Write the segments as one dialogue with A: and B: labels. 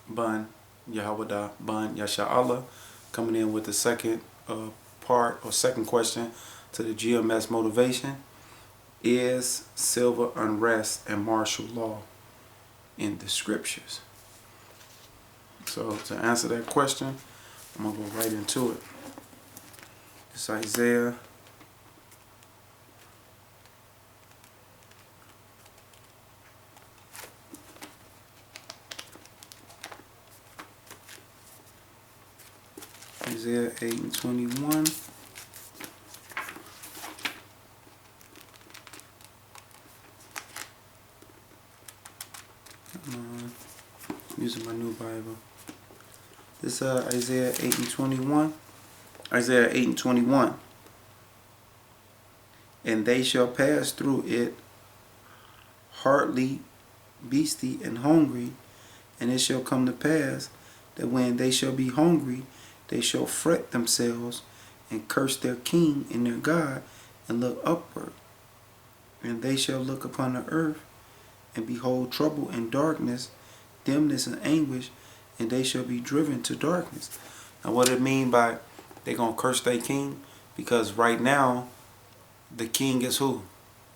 A: Bun Yahweh Bun Yasha'Allah, coming in with the second part or second question to the GMS motivation. Is civil unrest and martial law in the scriptures? So to answer that question, I'm going to go right into it. It's Isaiah 8:21. Using my new Bible. This Isaiah 8:21. Isaiah 8:21. And they shall pass through it hardly, beasty, and hungry, and it shall come to pass that when they shall be hungry, they shall fret themselves and curse their king and their God, and look upward. And they shall look upon the earth and behold trouble and darkness, dimness and anguish, and they shall be driven to darkness. Now what it mean by they gonna curse their king? Because right now the king is who?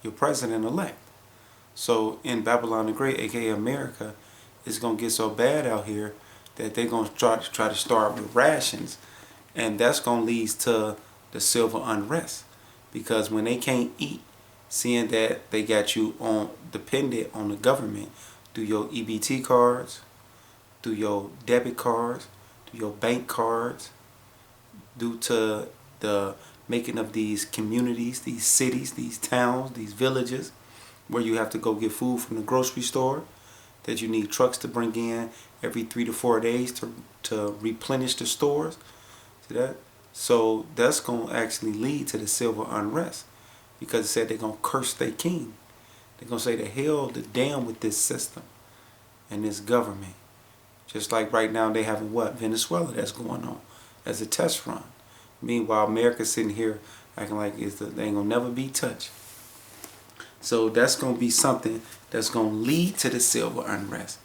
A: Your president-elect. So in Babylon the Great, aka America, it's gonna get so bad out here that they're gonna try to start with rations, and that's gonna lead to the civil unrest. Because when they can't eat, seeing that they got you on dependent on the government through your EBT cards, through your debit cards, through your bank cards, due to the making of these communities, these cities, these towns, these villages, where you have to go get food from the grocery store, that you need trucks to bring in every 3 to 4 days to replenish the stores. See that? So that's going to actually lead to the civil unrest, because it said they're going to curse their king. They're going to say the hell to damn with this system and this government. Just like right now they having what? Venezuela that's going on as a test run. Meanwhile, America's sitting here acting like they ain't going to never be touched. So that's going to be something that's going to lead to the civil unrest.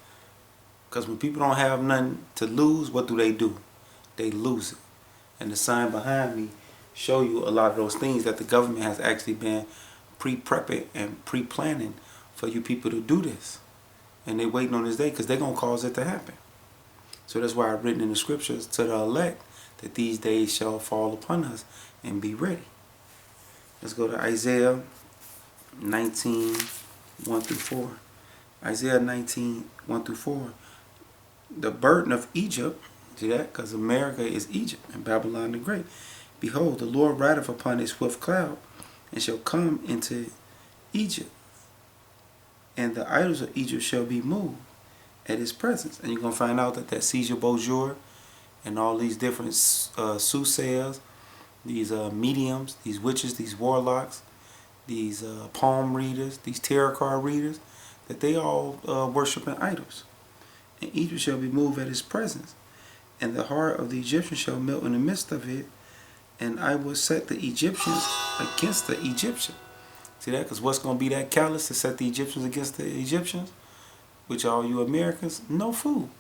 A: Because when people don't have nothing to lose, what do? They lose it. And the sign behind me show you a lot of those things that the government has actually been pre-prepping and pre-planning for you people to do this. And they waiting on this day because they're going to cause it to happen. So that's why I've written in the scriptures to the elect that these days shall fall upon us, and be ready. Let's go to Isaiah 19:1-4. Isaiah 19:1-4. The burden of Egypt, see that? Because America is Egypt and Babylon the Great. Behold, the Lord rideth upon a swift cloud, and shall come into Egypt, and the idols of Egypt shall be moved at his presence. And you're going to find out that Caesar Borgia and all these different soothsayers, these mediums, these witches, these warlocks, these palm readers, these tarot card readers, that they all worshiping idols. And Egypt shall be moved at his presence, and the heart of the Egyptians shall melt in the midst of it, and I will set the Egyptians against the Egyptians. See that? Because what's going to be that callous to set the Egyptians against the Egyptians? Which all you Americans, no food.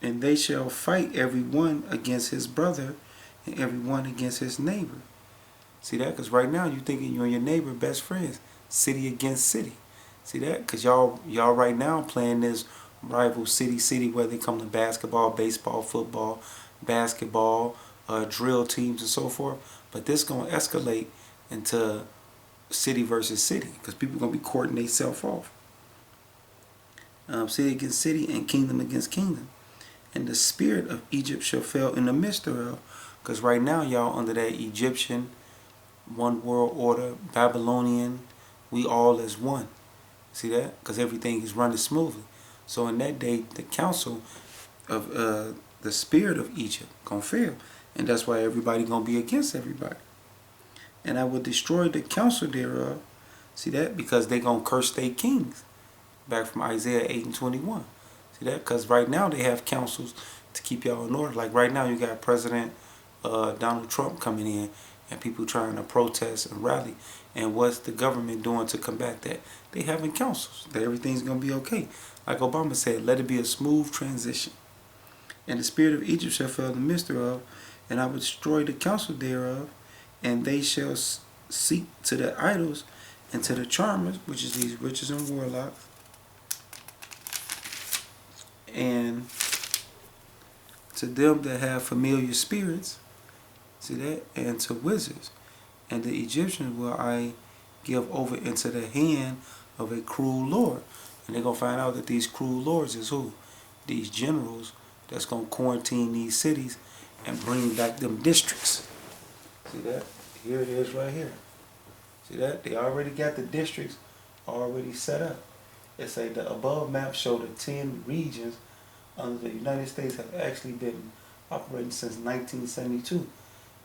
A: And they shall fight every one against his brother, and every one against his neighbor. See that? Because right now you thinking you and your neighbor best friends, city against city. See that? Because y'all right now playing this rival city where they come to basketball, baseball, football, basketball, drill teams and so forth. But this going to escalate into city versus city, because people going to be courting themselves off. City against city and kingdom against kingdom. And the spirit of Egypt shall fail in the midst thereof. Because right now y'all under that Egyptian, one world order, Babylonian, we all as one. See that? Because everything is running smoothly. So in that day, the council of the spirit of Egypt gonna fail. And that's why everybody gonna be against everybody. And I will destroy the council thereof. See that? Because they gonna curse their kings. Back from Isaiah 8:21. See that? Because right now they have councils to keep y'all in order. Like right now you got President Donald Trump coming in, and people trying to protest and rally. And what's the government doing to combat that? They having councils that everything's going to be okay. Like Obama said, let it be a smooth transition. And the spirit of Egypt shall fill the midst thereof, and I will destroy the counsel thereof, and they shall seek to the idols and to the charmers, which is these witches and warlocks, and to them that have familiar spirits, see that, and to wizards. And the Egyptians will I give over into the hand of a cruel lord. And they're going to find out that these cruel lords is who? These generals that's going to quarantine these cities and bring back them districts. See that? Here it is right here. See that? They already got the districts already set up. It say the above map show the 10 regions under the United States have actually been operating since 1972.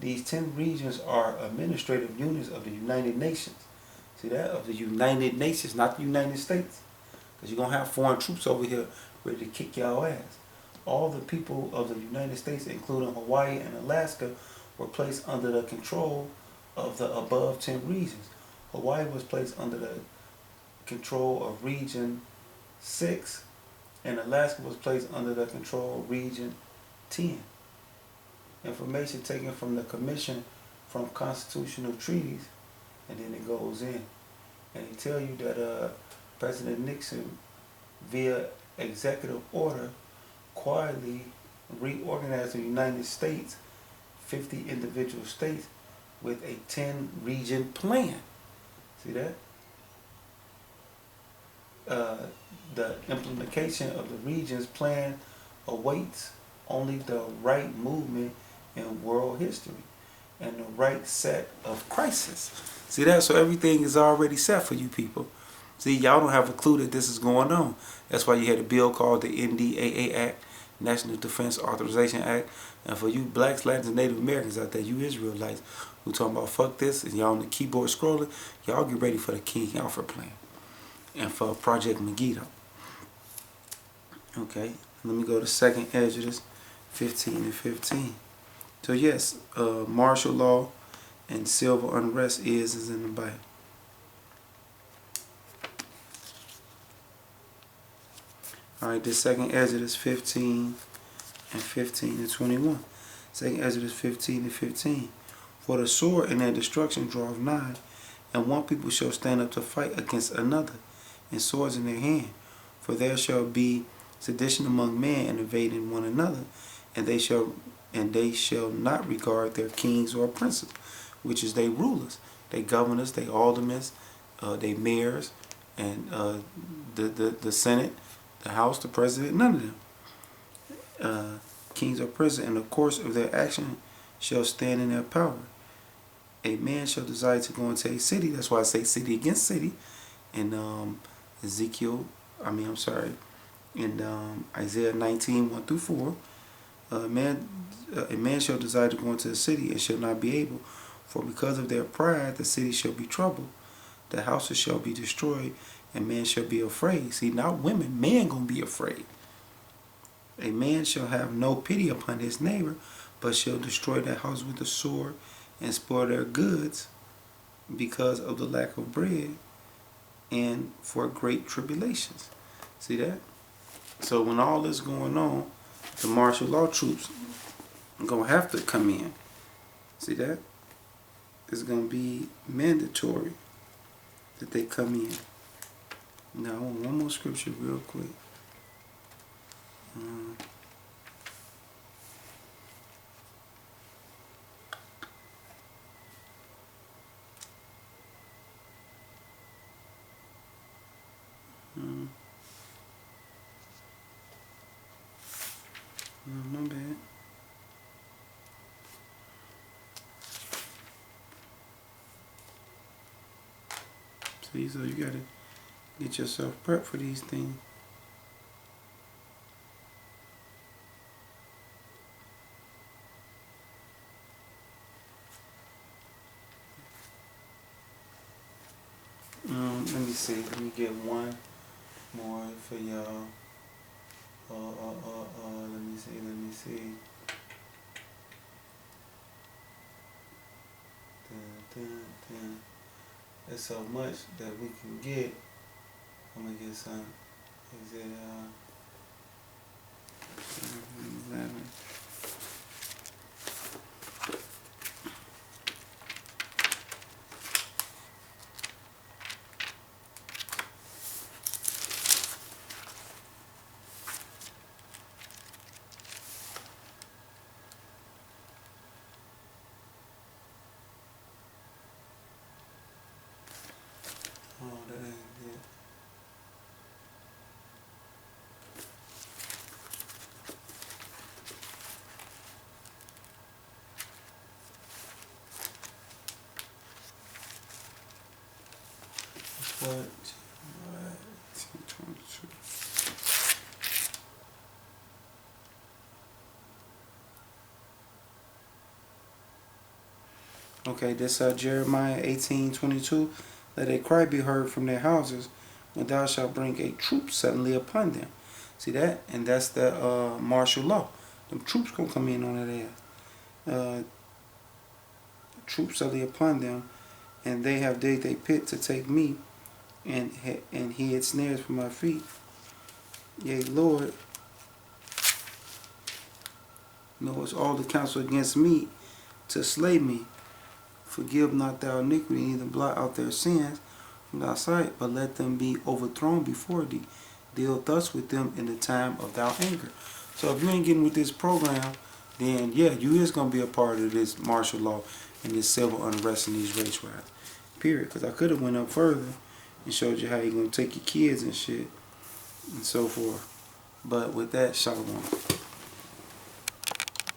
A: These 10 regions are administrative units of the United Nations. See that? Of the United Nations, not the United States. Because you're going to have foreign troops over here ready to kick y'all ass. All the people of the United States, including Hawaii and Alaska, were placed under the control of the above 10 regions. Hawaii was placed under the control of Region 6, and Alaska was placed under the control of Region 10. Information taken from the Commission from Constitutional Treaties, and then it goes in. And they tell you that President Nixon, via executive order, quietly reorganized the United States, 50 individual states, with a 10 region plan. See that? The implementation of the regions plan awaits only the right movement in world history and the right set of crisis. See that? So everything is already set for you people. See, y'all don't have a clue that this is going on. That's why you had a bill called the NDAA Act, National Defense Authorization Act. And for you blacks, Latins, and Native Americans out there, you Israelites who talking about fuck this, and y'all on the keyboard scrolling, y'all get ready for the King Alfred plan and for Project Megiddo. Okay, let me go to 2nd Exodus 15 and 15. So yes, martial law and civil unrest is in the Bible. Alright, this 2nd Exodus 15 and 15 and 21. 2nd Exodus 15 and 15. For the sword and their destruction draweth nigh, and one people shall stand up to fight against another, and swords in their hand. For there shall be sedition among men, and invading one another, and they shall not regard their kings or princes, which is they rulers, they governors, they aldermen, they mayors, and the Senate, the House, the President, none of them. Kings or princes, in the course of their action shall stand in their power. A man shall desire to go into a city. That's why I say city against city. In in Isaiah 19, 1 through 4. A man shall desire to go into a city and shall not be able. For because of their pride, the city shall be troubled. The houses shall be destroyed, and man shall be afraid. See, not women, man gonna be afraid. A man shall have no pity upon his neighbor, but shall destroy their house with the sword and spoil their goods because of the lack of bread and for great tribulations. See that? So when all this going on, the martial law troops are gonna have to come in. See that? It's gonna be mandatory that they come in. Now I want one more scripture real quick. My bad. See, so you gotta get yourself prepped for these things. Let me see. Let me get one more for y'all. Let me see. then there's so much that we can get. I'm gonna get some. Is it 11? Oh, that ain't it. What? 1822. Okay, this Jeremiah 18:22. Let a cry be heard from their houses when thou shalt bring a troop suddenly upon them. See that? And that's the martial law. Them troops gonna come in on that ass. Troops suddenly upon them, and they have digged a pit to take me, and hid snares for my feet. Yea, Lord, knows all the counsel against me to slay me. Forgive not thou iniquity, neither blot out their sins from thy sight, but let them be overthrown before thee. Deal thus with them in the time of thy anger. So if you ain't getting with this program, then yeah, you is going to be a part of this martial law and this civil unrest and these race riots. Period. Because I could have went up further and showed you how you're going to take your kids and shit and so forth. But with that, shalom.